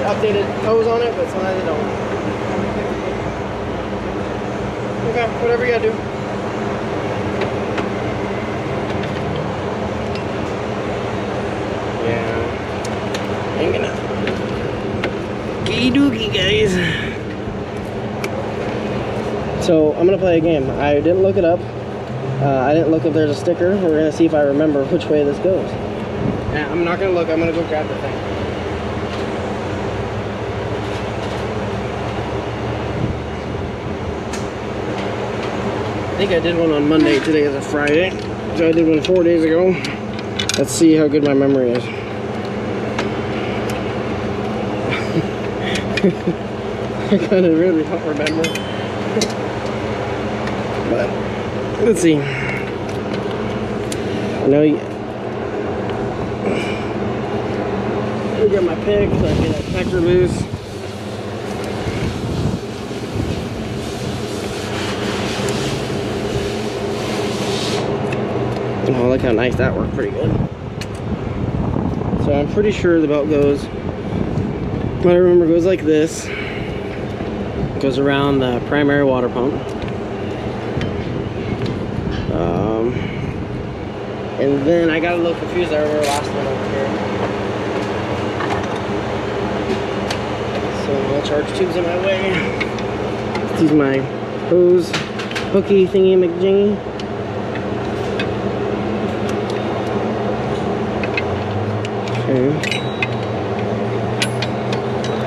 A: updated hose on it, but sometimes they don't. Okay, whatever you gotta do. Yeah. Ain't gonna. Okey dookie, guys. So I'm gonna play a game. I didn't look it up. I didn't look if there's a sticker. We're gonna see if I remember which way this goes. Nah, I'm not gonna look. I'm gonna go grab the thing. I think I did one on Monday. Today is a Friday. So I did one 4 days ago. Let's see how good my memory is. I kind of really don't remember. But let's see. I know you. Let me get my pick so I can get that connector loose. Oh, look how nice that worked, pretty good. So I'm pretty sure the belt goes, what I remember, goes like this. Goes around the primary water pump. And then I got a little confused. I remember last one over here. So I'll charge tubes in my way. Let's use my hose hooky thingy McJingy. Okay.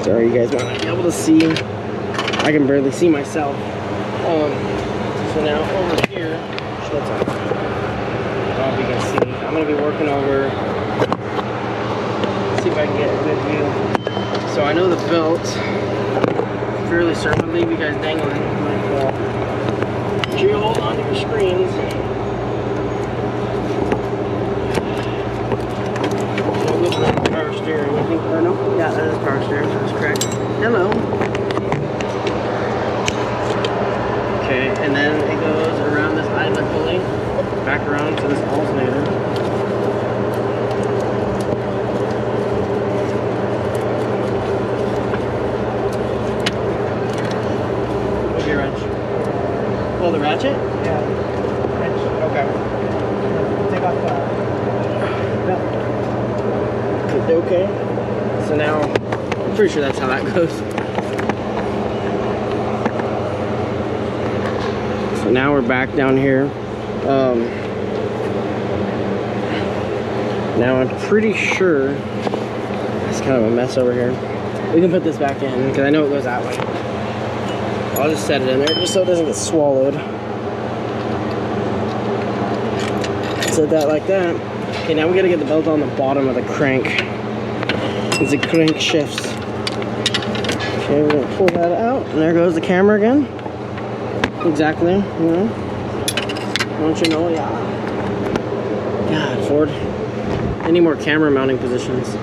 A: Sorry, you guys might not be able to see. I can barely see myself. So now over here, I hope you can see. I'm gonna be working over. See if I can get a good view. So I know the belt fairly certain. I'm gonna leave you guys dangling. Make sure you hold on to your screens. Power steering. I think. Or no? Yeah, that is power steering. That's correct. Hello. Okay, and then it goes around this eyelet pulley, back around to this alternator. What's your wrench? Oh, the ratchet?
B: Yeah. Wrench. Okay. Take off
A: Okay. So now, I'm pretty sure that's how that goes. So now we're back down here. Now I'm pretty sure it's kind of a mess over here. We can put this back in because I know it goes that way. I'll just set it in there just so it doesn't get swallowed. Set that like that. Okay, now we gotta get the belt on the bottom of the crank. As the crank shifts. Okay, we're gonna pull that out, and there goes the camera again. Exactly, you know. Don't you know? Yeah. God, Ford. I need more camera mounting positions.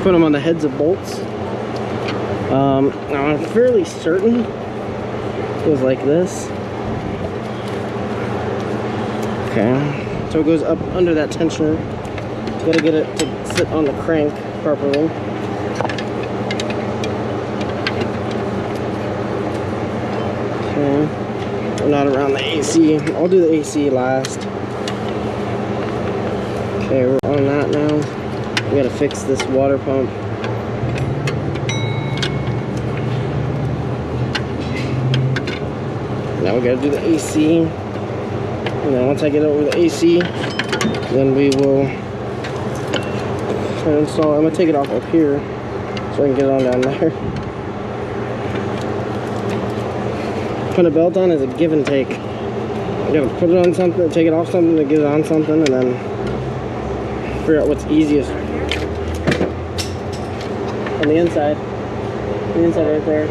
A: Put them on the heads of bolts. Now I'm fairly certain it goes like this. Okay, so it goes up under that tensioner. Gotta get it to sit on the crank properly. Okay, not around the AC. I'll do the AC last. Okay, we're on that now. We gotta fix this water pump. Now we gotta do the AC. And then once I get over the AC, then we will try to install. I'm gonna take it off up here so I can get it on down there. Put a belt on is a give and take. You gotta put it on something, take it off something to get it on something, and then figure out what's easiest. On the inside. The inside right there.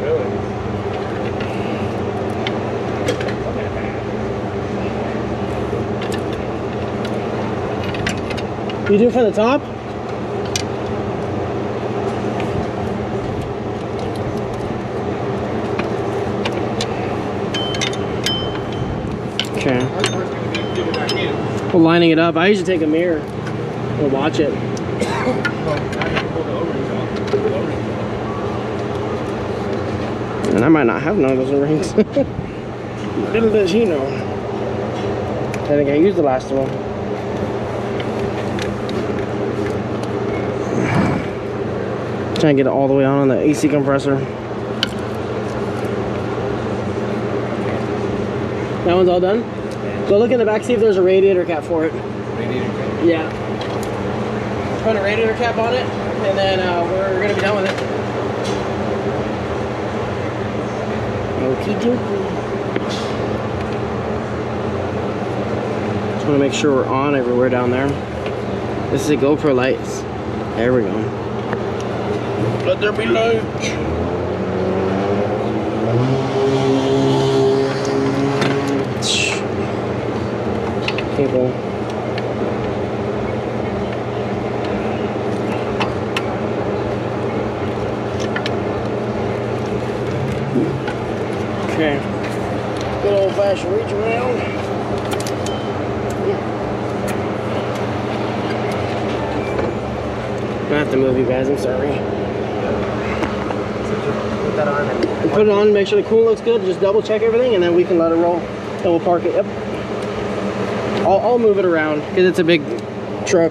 A: You do it from the top? Okay. Well, lining it up. I usually take a mirror and watch it. And I might not have none of those rings. Little does he know. I think I used the last one. Trying to get it all the way on the AC compressor. That one's all done? So look in the back, see if there's a radiator cap for it.
B: Radiator cap?
A: Yeah. Put a radiator cap on it, and then we're gonna be done with it. Okie dokie. Just wanna make sure we're on everywhere down there. This is a GoPro lights. There we go. Let there be light. Cable. Okay. Good old fashioned reach around. I have to move you guys, I'm sorry.
B: So just put that on and
A: Put it on, make sure the coolant looks good, just double check everything, and then we can let it roll. Then we'll park it. Yep. I'll move it around because it's a big truck.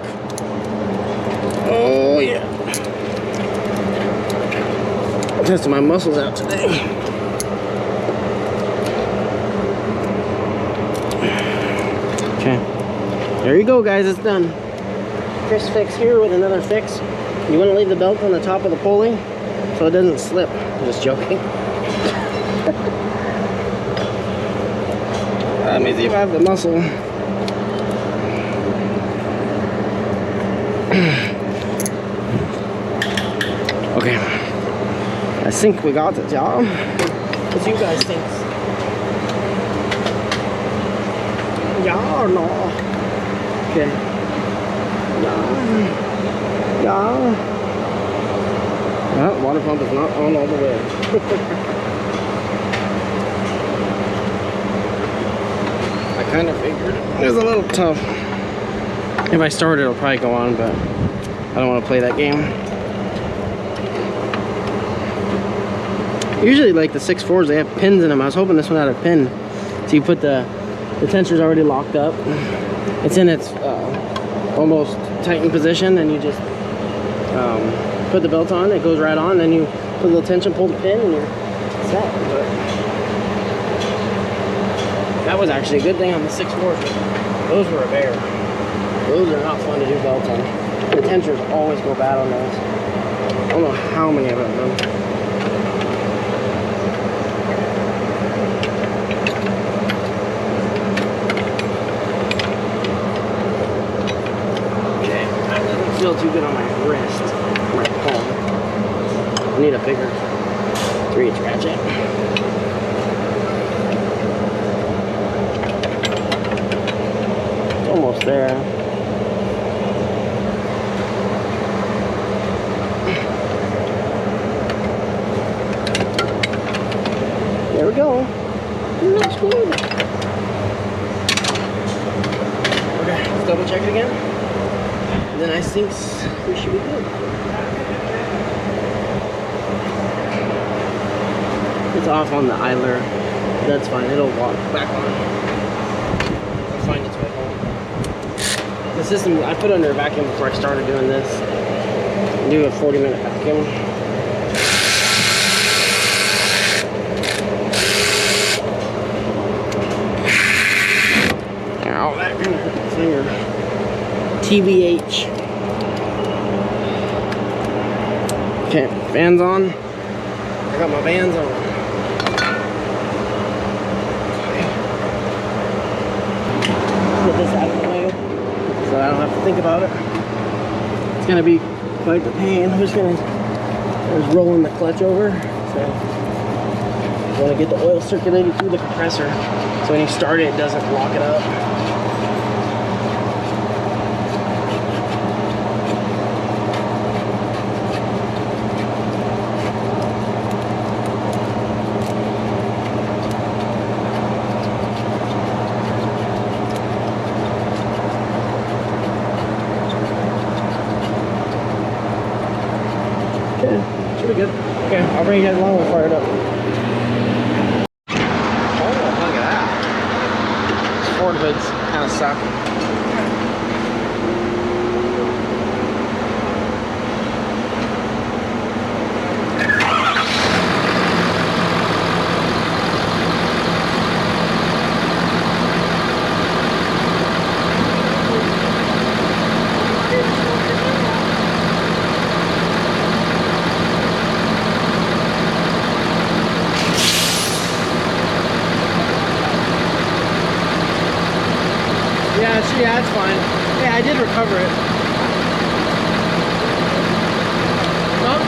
A: Oh yeah. I'm testing my muscles out today. Okay. There you go, guys, it's done. First fix here with another fix. You want to leave the belt on the top of the pulley so it doesn't slip. I'm just joking. Let me see if I have the muscle. Okay. I think we got it, y'all. What do you guys think? Yeah or no? Okay. Yeah. Well, water pump is not on all the way. I kind of figured it was a little tough. If I start it, it'll probably go on, but I don't want to play that game. Usually, like the 6.4s, they have pins in them. I was hoping this one had a pin. So you put the tensor's already locked up. It's in its almost tightened position, and you just put the belt on. It goes right on. Then you put a little tension, pull the pin, and you're set. But that was actually a good thing on the 6.4s. Those were a bear. Those are not fun to do belts on. The tensors always go bad on those. I don't know how many I've done. Feel too good on my wrist, my palm. I need a bigger 3/8 ratchet. It's almost there. There we go. Looks good. Okay, let's double check it again. Then I think we should be good. It's off on the idler. That's fine. It'll walk back on. I'll find its way home. The system, I put under a vacuum before I started doing this. Do a 40-minute vacuum. Ow, that kind of hurt my finger. TBH. Okay, Vans on. I got my Vans on. Get this out of the way so I don't have to think about it. It's gonna be quite the pain. I'm just rolling the clutch over. So I want to get the oil circulating through the compressor so when you start it, it doesn't lock it up. Should be good. Okay, I'll bring you guys along. We'll fire it up. Oh, look at that. These Ford hoods kind of suck. Yeah, it's fine. Yeah, I did recover it. Huh?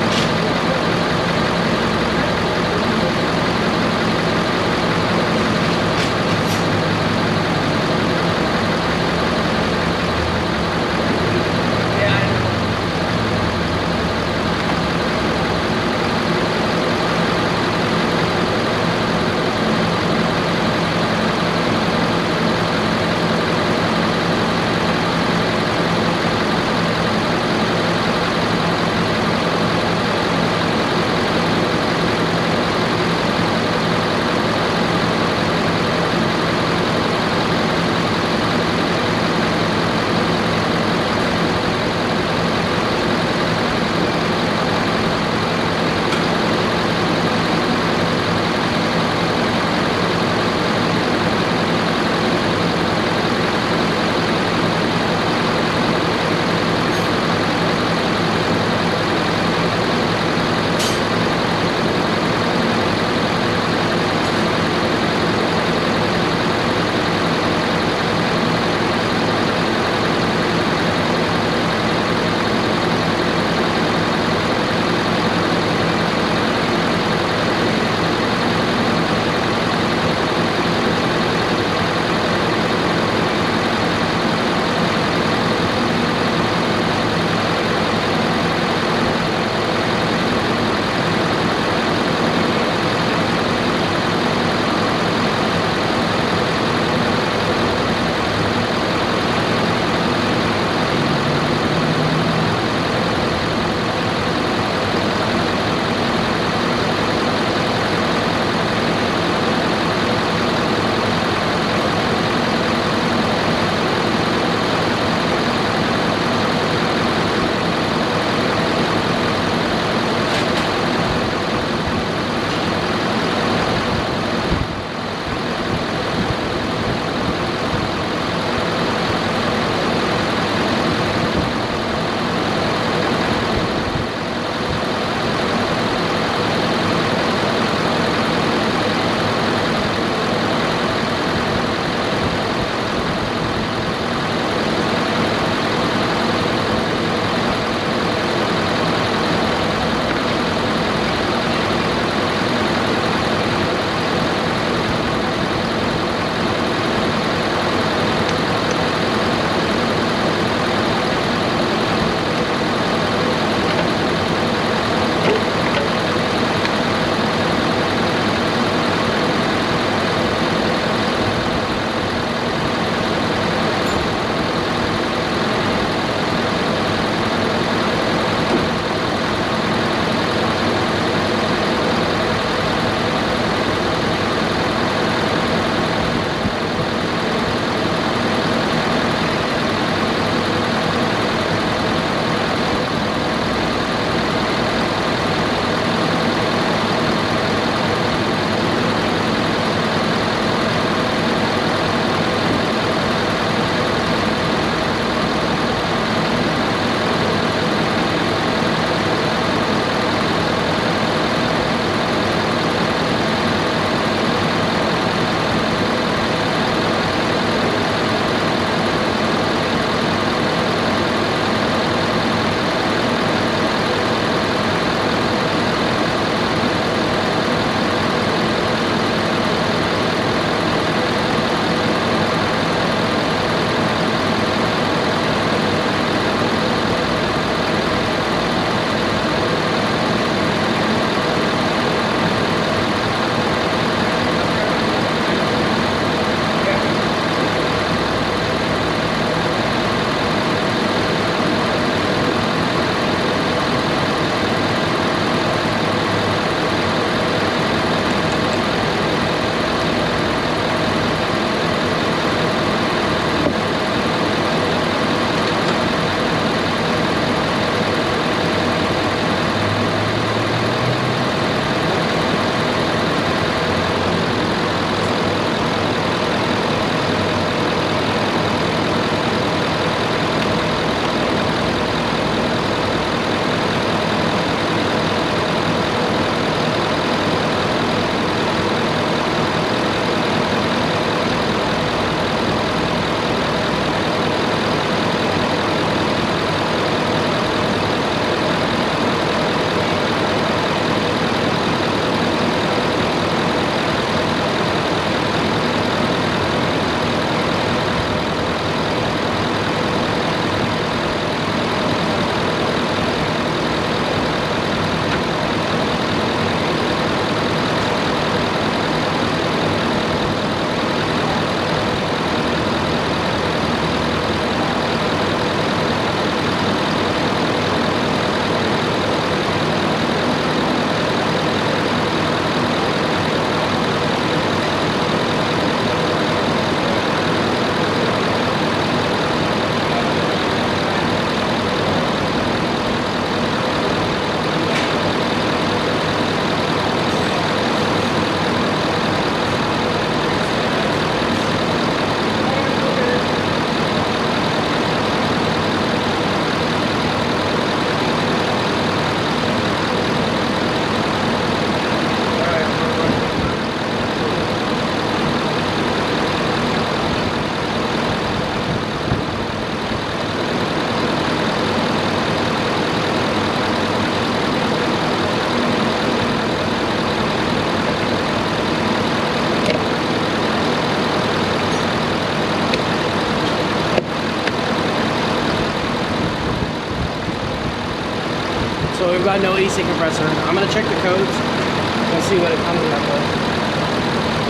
A: We've got no AC compressor. I'm gonna check the codes and see what it comes up with.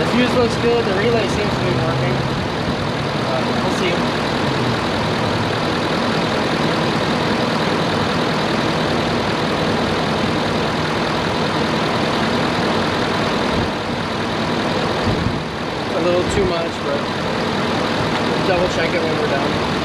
A: The fuse looks good. The relay seems to be working. We'll see. A little too much, but double check it when we're done.